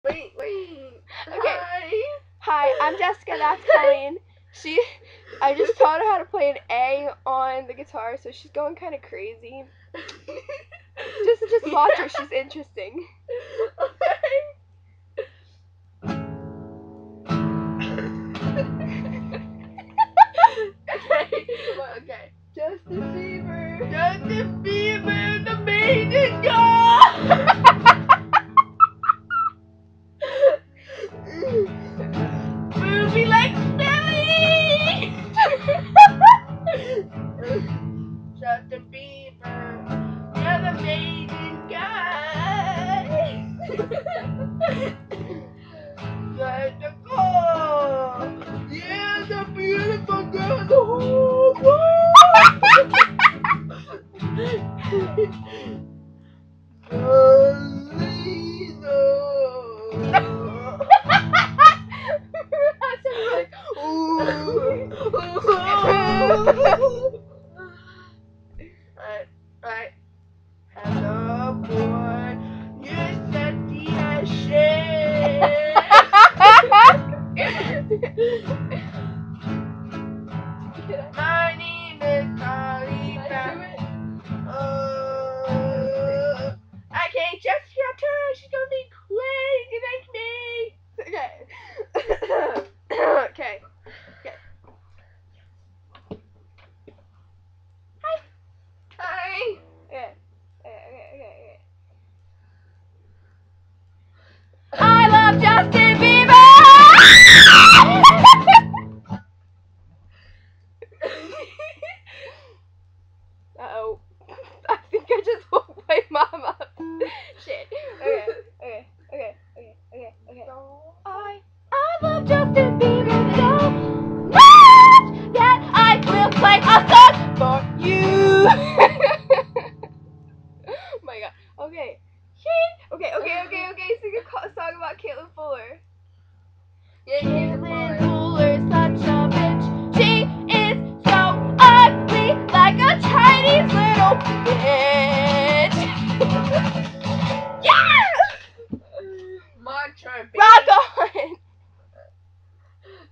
Wait. Okay. Hi, I'm Jessica. That's Colleen. I just taught her how to play an A on the guitar, so she's going kind of crazy. Just watch her. She's interesting. Okay. Justin Bieber. Justin Bieber, the amazing God. Movie like Smelly. Justin Bieber, you're the amazing guy. Jessica, you're the beautiful girl in the whole world. Right. Hello, boy. You're sexy as shit. My name is Carly. Okay, just your turn. She's gonna be crazy like me. Okay. Hi. Okay. I love Justin Bieber! Uh-oh. I think I just woke my mom up. Shit. Okay. I love Justin Bieber so much that I will play a song for you. Oh my god. Okay. Okay. Sing a song about Caitlin Fuller. Caitlin Fuller's such a bitch. She is so ugly, like a Chinese little bitch. Yeah! My turn, baby. Rock on!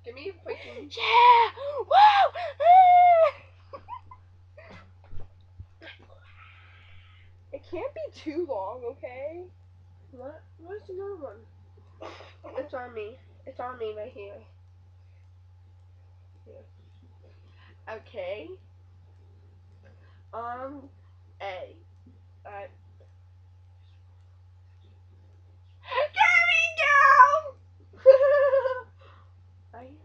Give me a freaking. Yeah! Woo! It can't be too long, okay? What? Where's the other one? It's on me. It's on me right here. Okay. A. Alright. There we go! Right?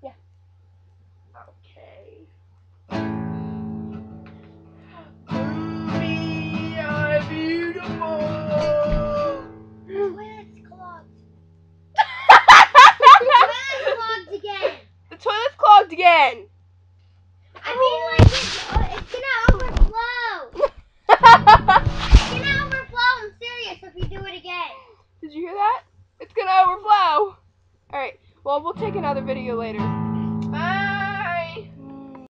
Yeah. Okay. We are beautiful. Toilet's clogged. The toilet's clogged again. I mean, like, it's gonna overflow. It's gonna overflow. I'm serious if you do it again. Did you hear that? It's gonna overflow. Alright, well, we'll take another video later.